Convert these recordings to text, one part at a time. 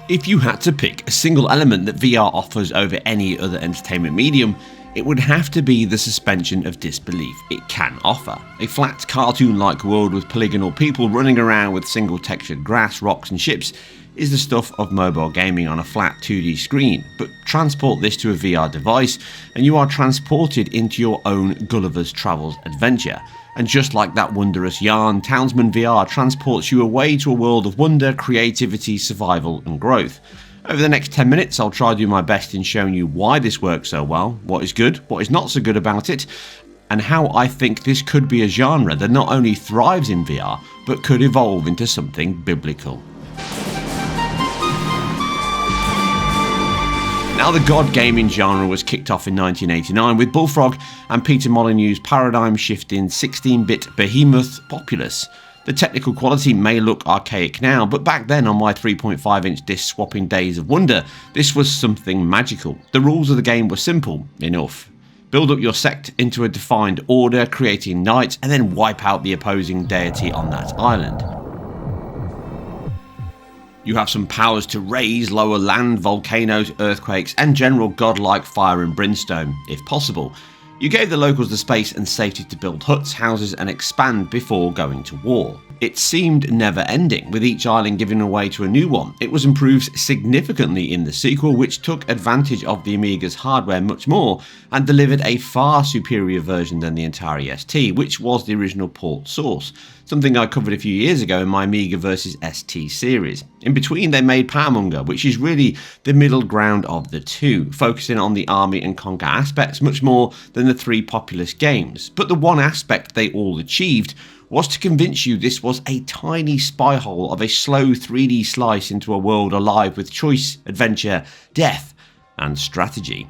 If you had to pick a single element that VR offers over any other entertainment medium, it would have to be the suspension of disbelief it can offer. A flat, cartoon-like world with polygonal people running around with single-textured grass, rocks and ships is the stuff of mobile gaming on a flat 2D screen, but transport this to a VR device and you are transported into your own Gulliver's Travels adventure. And just like that wondrous yarn, Townsmen VR transports you away to a world of wonder, creativity, survival and growth. Over the next 10 minutes I'll try to do my best in showing you why this works so well, what is good, what is not so good about it, and how I think this could be a genre that not only thrives in VR, but could evolve into something biblical. Now, the God gaming genre was kicked off in 1989 with Bullfrog and Peter Molyneux's paradigm-shifting 16-bit behemoth Populous. The technical quality may look archaic now, but back then on my 3.5-inch disc swapping days of wonder, this was something magical. The rules of the game were simple enough. Build up your sect into a defined order, creating knights, and then wipe out the opposing deity on that island. You have some powers to raise, lower land, volcanoes, earthquakes, and general godlike fire and brimstone, if possible. You gave the locals the space and safety to build huts, houses, and expand before going to war. It seemed never ending, with each island giving away to a new one. It was improved significantly in the sequel, which took advantage of the Amiga's hardware much more, and delivered a far superior version than the Atari ST, which was the original port source. Something I covered a few years ago in my Amiga vs ST series. In between they made Powermonger, which is really the middle ground of the two, focusing on the army and conquer aspects much more than the three Populous games. But the one aspect they all achieved was to convince you this was a tiny spy hole of a slow 3D slice into a world alive with choice, adventure, death and strategy.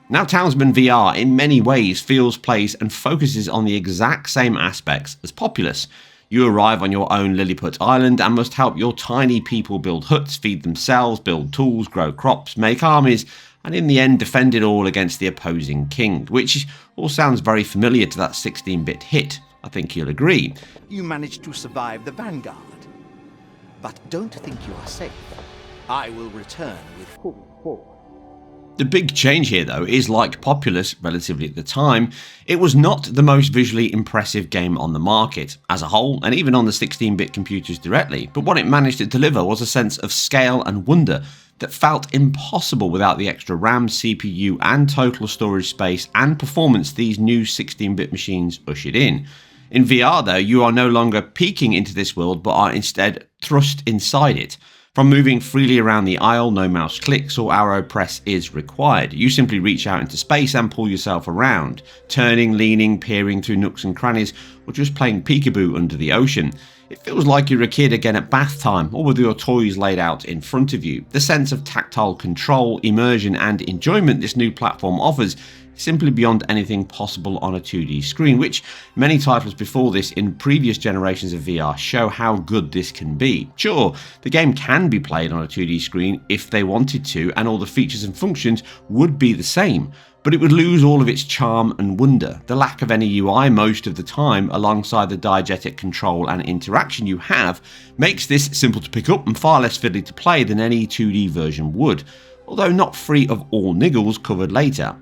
Now, Townsmen VR in many ways feels, plays and focuses on the exact same aspects as Populous. You arrive on your own Lilliput Island and must help your tiny people build huts, feed themselves, build tools, grow crops, make armies, and in the end defend it all against the opposing king, which all sounds very familiar to that 16-bit hit. I think you'll agree. You managed to survive the vanguard, but don't think you are safe. I will return with full. The big change here though is, like Populous relatively at the time, it was not the most visually impressive game on the market as a whole, and even on the 16-bit computers directly, but what it managed to deliver was a sense of scale and wonder that felt impossible without the extra RAM, CPU and total storage space and performance these new 16-bit machines ushered in. In VR though, you are no longer peeking into this world but are instead thrust inside it. From moving freely around the aisle, no mouse clicks or arrow press is required. You simply reach out into space and pull yourself around, turning, leaning, peering through nooks and crannies, or just playing peekaboo under the ocean. It feels like you're a kid again at bath time, or with your toys laid out in front of you. The sense of tactile control, immersion and enjoyment this new platform offers is simply beyond anything possible on a 2D screen, which many titles before this in previous generations of VR show how good this can be. Sure, the game can be played on a 2D screen if they wanted to, and all the features and functions would be the same, but it would lose all of its charm and wonder. The lack of any UI most of the time, alongside the diegetic control and interaction you have, makes this simple to pick up and far less fiddly to play than any 2D version would, although not free of all niggles covered later.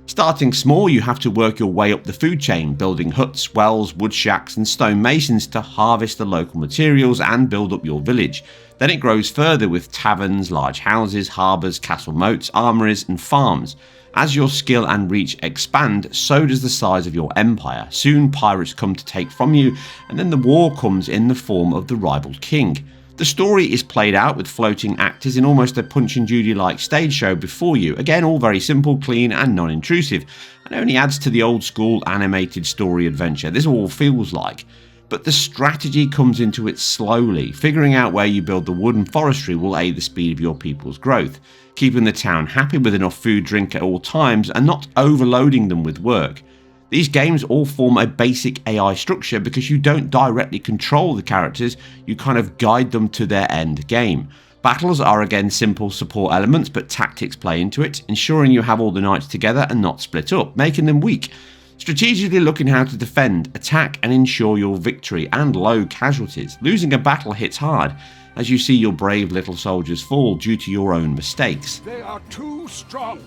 Starting small, you have to work your way up the food chain, building huts, wells, wood shacks and stone masons to harvest the local materials and build up your village. Then it grows further with taverns, large houses, harbours, castle moats, armories and farms. As your skill and reach expand, so does the size of your empire. Soon pirates come to take from you, and then the war comes in the form of the rival king. The story is played out with floating actors in almost a Punch and Judy-like stage show before you. Again, all very simple, clean and non-intrusive, and only adds to the old school animated story adventure this all feels like. But the strategy comes into it slowly. Figuring out where you build the wood and forestry will aid the speed of your people's growth, keeping the town happy with enough food, drink at all times and not overloading them with work. These games all form a basic AI structure because you don't directly control the characters, you kind of guide them to their end game. Battles are again simple support elements, but tactics play into it, ensuring you have all the knights together and not split up, making them weak. Strategically looking how to defend, attack and ensure your victory and low casualties. Losing a battle hits hard. as you see your brave little soldiers fall due to your own mistakes. They are too strong.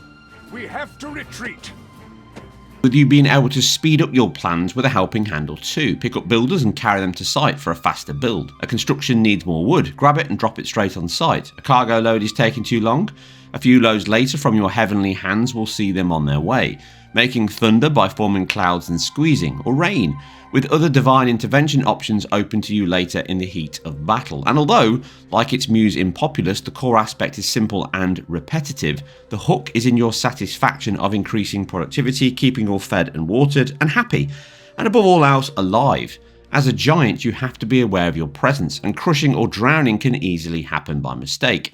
We have to retreat. With you being able to speed up your plans with a helping hand or two, pick up builders and carry them to site for a faster build. A construction needs more wood, grab it and drop it straight on site. A cargo load is taking too long, a few loads later from your heavenly hands will see them on their way. Making thunder by forming clouds and squeezing, or rain, with other divine intervention options open to you later in the heat of battle. And although, like its muse in Populous, the core aspect is simple and repetitive, the hook is in your satisfaction of increasing productivity, keeping you all fed and watered and happy, and above all else, alive. As a giant, you have to be aware of your presence, and crushing or drowning can easily happen by mistake.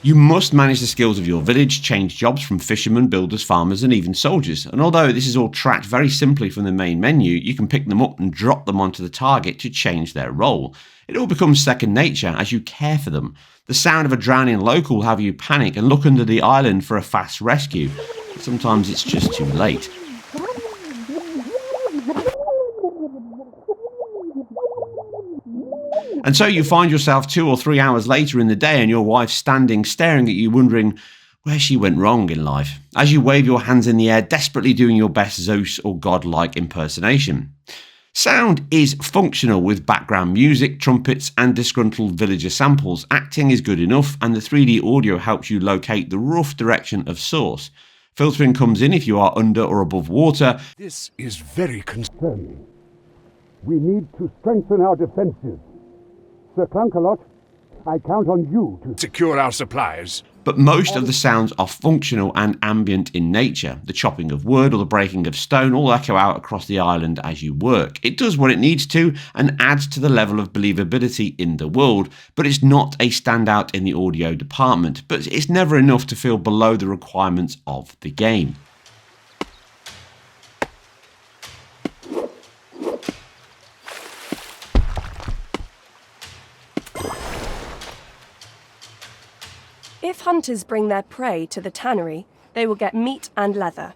You must manage the skills of your village, change jobs from fishermen, builders, farmers and even soldiers, and although this is all tracked very simply from the main menu, you can pick them up and drop them onto the target to change their role. It all becomes second nature as you care for them. The sound of a drowning local will have you panic and look under the island for a fast rescue, but sometimes it's just too late. And so you find yourself 2 or 3 hours later in the day and your wife standing staring at you wondering where she went wrong in life, as you wave your hands in the air desperately doing your best Zeus or godlike impersonation. Sound is functional with background music, trumpets and disgruntled villager samples. Acting is good enough and the 3D audio helps you locate the rough direction of source. Filtering comes in if you are under or above water. This is very concerning. We need to strengthen our defenses. Sir Clunkalot, I count on you to secure our supplies. But most of the sounds are functional and ambient in nature. The chopping of wood or the breaking of stone all echo out across the island as you work. It does what it needs to and adds to the level of believability in the world, but it's not a standout in the audio department. But it's never enough to feel below the requirements of the game. If hunters bring their prey to the tannery, they will get meat and leather.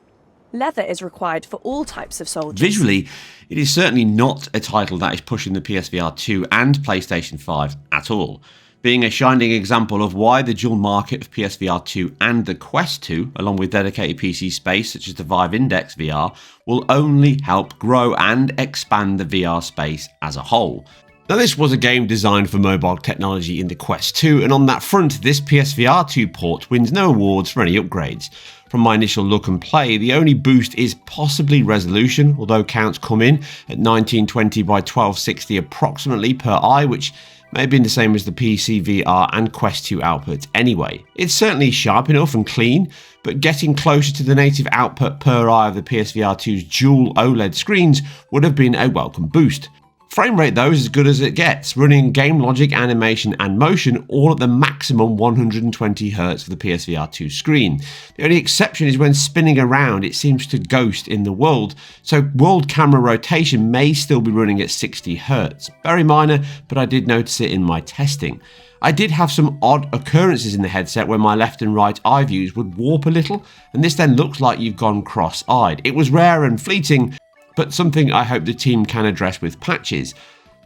Leather is required for all types of soldiers. Visually, it is certainly not a title that is pushing the PSVR2 and PlayStation 5 at all, being a shining example of why the dual market of PSVR2 and the Quest 2, along with dedicated PC space such as the Vive Index VR, will only help grow and expand the VR space as a whole. Now this was a game designed for mobile technology in the Quest 2, and on that front this PSVR2 port wins no awards for any upgrades. From my initial look and play, the only boost is possibly resolution, although counts come in at 1920 by 1260 approximately per eye, which may have been the same as the PCVR and Quest 2 output anyway. It's certainly sharp enough and clean, but getting closer to the native output per eye of the PSVR2's dual OLED screens would have been a welcome boost. Frame rate though is as good as it gets, running game logic, animation and motion all at the maximum 120Hz for the PSVR2 screen. The only exception is when spinning around it seems to ghost in the world, so world camera rotation may still be running at 60Hz. Very minor, but I did notice it in my testing. I did have some odd occurrences in the headset where my left and right eye views would warp a little, and this then looks like you've gone cross-eyed. It was rare and fleeting, but something I hope the team can address with patches.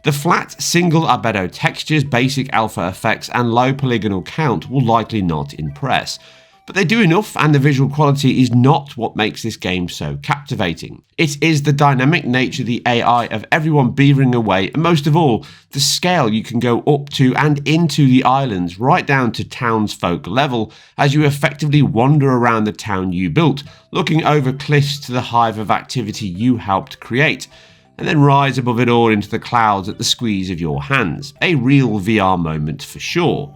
The flat single albedo textures, basic alpha effects and low polygonal count will likely not impress. But they do enough, and the visual quality is not what makes this game so captivating. It is the dynamic nature, the AI of everyone beavering away, and most of all, the scale you can go up to and into the islands, right down to townsfolk level, as you effectively wander around the town you built, looking over cliffs to the hive of activity you helped create, and then rise above it all into the clouds at the squeeze of your hands. A real VR moment for sure.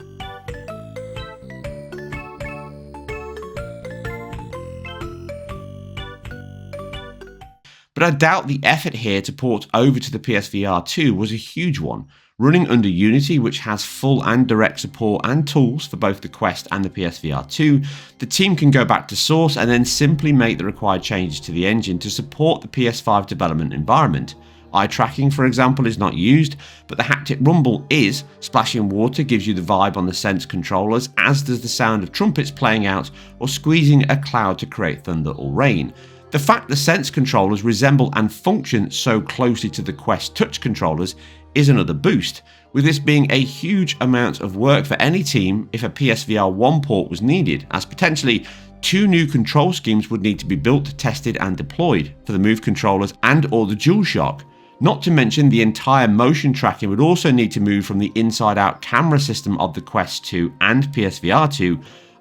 But I doubt the effort here to port over to the PSVR2 was a huge one. Running under Unity, which has full and direct support and tools for both the Quest and the PSVR2, the team can go back to source and then simply make the required changes to the engine to support the PS5 development environment. Eye tracking, for example, is not used, but the haptic rumble is. Splashing water gives you the vibe on the Sense controllers, as does the sound of trumpets playing out or squeezing a cloud to create thunder or rain. The fact the Sense controllers resemble and function so closely to the Quest touch controllers is another boost, with this being a huge amount of work for any team if a PSVR 1 port was needed, as potentially 2 new control schemes would need to be built, tested and deployed for the Move controllers and or the DualShock. Not to mention the entire motion tracking would also need to move from the inside-out camera system of the Quest 2 and PSVR 2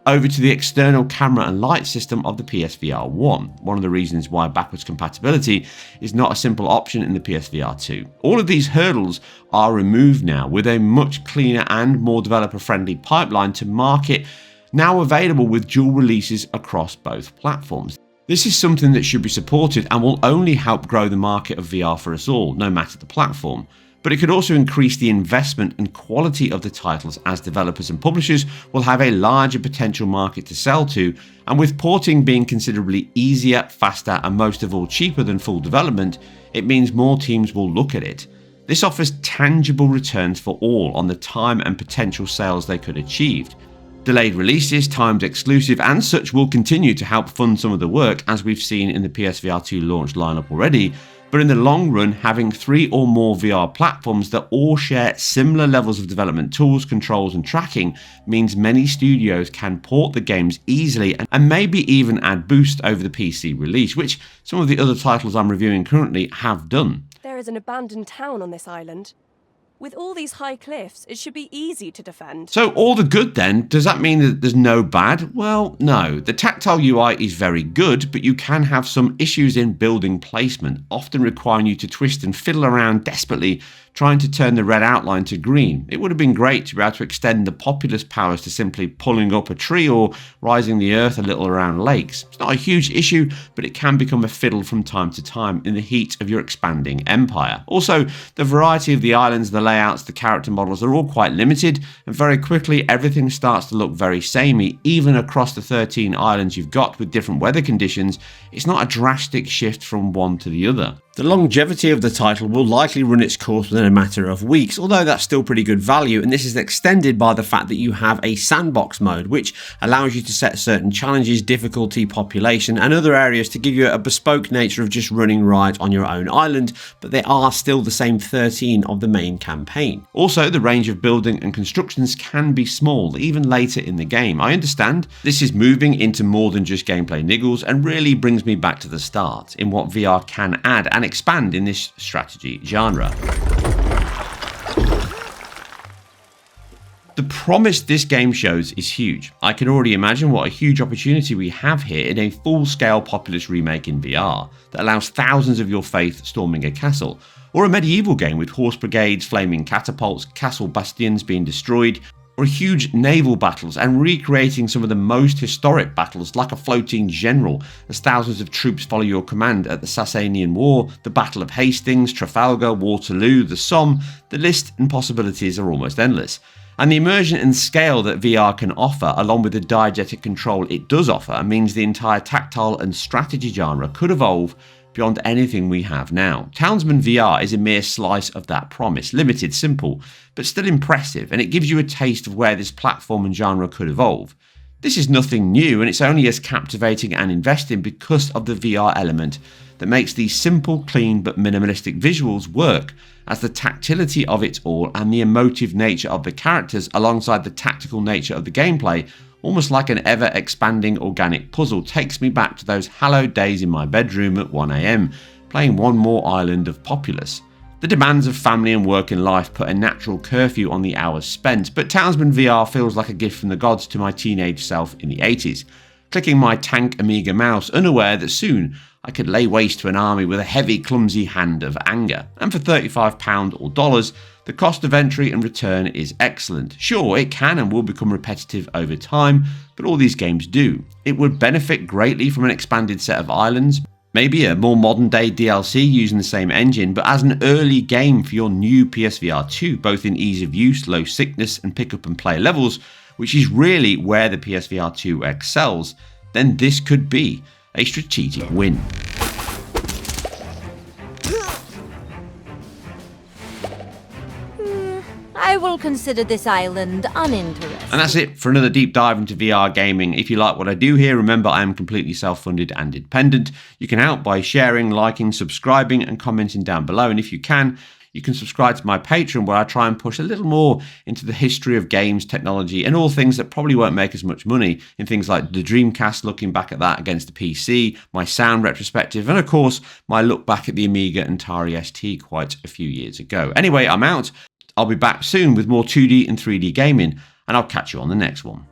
over to the external camera and light system of the PSVR 1, one of the reasons why backwards compatibility is not a simple option in the PSVR 2. All of these hurdles are removed now, with a much cleaner and more developer-friendly pipeline to market now available with dual releases across both platforms. This is something that should be supported and will only help grow the market of VR for us all, no matter the platform. But it could also increase the investment and quality of the titles, as developers and publishers will have a larger potential market to sell to, and with porting being considerably easier, faster and most of all cheaper than full development, it means more teams will look at it. This offers tangible returns for all on the time and potential sales they could achieve. Delayed releases, timed exclusive and such will continue to help fund some of the work, as we've seen in the PSVR 2 launch lineup already, but in the long run, having 3 or more VR platforms that all share similar levels of development tools, controls and tracking means many studios can port the games easily and maybe even add boost over the PC release, which some of the other titles I'm reviewing currently have done. There is an abandoned town on this island. With all these high cliffs, it should be easy to defend. So all the good then, does that mean that there's no bad? Well, no. The tactile UI is very good, but you can have some issues in building placement, often requiring you to twist and fiddle around desperately trying to turn the red outline to green. It would have been great to be able to extend the Populous powers to simply pulling up a tree or rising the earth a little around lakes. It's not a huge issue, but it can become a fiddle from time to time in the heat of your expanding empire. Also, the variety of the islands, the layouts, the character models are all quite limited, and very quickly everything starts to look very samey, even across the 13 islands you've got with different weather conditions. It's not a drastic shift from one to the other. The longevity of the title will likely run its course within a matter of weeks, although that's still pretty good value, and this is extended by the fact that you have a sandbox mode, which allows you to set certain challenges, difficulty, population and other areas to give you a bespoke nature of just running right on your own island, but they are still the same 13 of the main campaign. Also, the range of building and constructions can be small, even later in the game. I understand this is moving into more than just gameplay niggles and really brings me back to the start in what VR can add and expand in this strategy genre. The promise this game shows is huge. I can already imagine what a huge opportunity we have here in a full-scale Populous remake in VR that allows thousands of your faith storming a castle, or a medieval game with horse brigades, flaming catapults, castle bastions being destroyed, or huge naval battles and recreating some of the most historic battles like a floating general as thousands of troops follow your command at the Sasanian War, the Battle of Hastings, Trafalgar, Waterloo, the Somme. The list and possibilities are almost endless. And the immersion and scale that VR can offer, along with the diegetic control it does offer, means the entire tactile and strategy genre could evolve beyond anything we have now. Townsmen VR is a mere slice of that promise, limited, simple, but still impressive, and it gives you a taste of where this platform and genre could evolve. This is nothing new, and it's only as captivating and investing because of the VR element that makes these simple, clean but minimalistic visuals work, as the tactility of it all and the emotive nature of the characters alongside the tactical nature of the gameplay, almost like an ever-expanding organic puzzle, takes me back to those hallowed days in my bedroom at 1 AM, playing one more island of Populous. The demands of family and work and life put a natural curfew on the hours spent, but Townsmen VR feels like a gift from the gods to my teenage self in the 80s, clicking my tank Amiga mouse, unaware that soon I could lay waste to an army with a heavy, clumsy hand of anger. And for £35 or dollars, the cost of entry and return is excellent. Sure, it can and will become repetitive over time, but all these games do. It would benefit greatly from an expanded set of islands, maybe a more modern day DLC using the same engine, but as an early game for your new PSVR 2, both in ease of use, low sickness and pick up and play levels, which is really where the PSVR 2 excels, then this could be a strategic win. I will will consider this island uninteresting. And that's it for another deep dive into VR gaming. If you like what I do here, remember I am completely self-funded and independent. You can help by sharing, liking, subscribing and commenting down below. And if you can subscribe to my Patreon, where I try and push a little more into the history of games, technology, and all things that probably won't make as much money, in things like the Dreamcast, looking back at that against the PC, my sound retrospective, and of course, my look back at the Amiga and Atari ST quite a few years ago. Anyway, I'm out. I'll be back soon with more 2D and 3D gaming, and I'll catch you on the next one.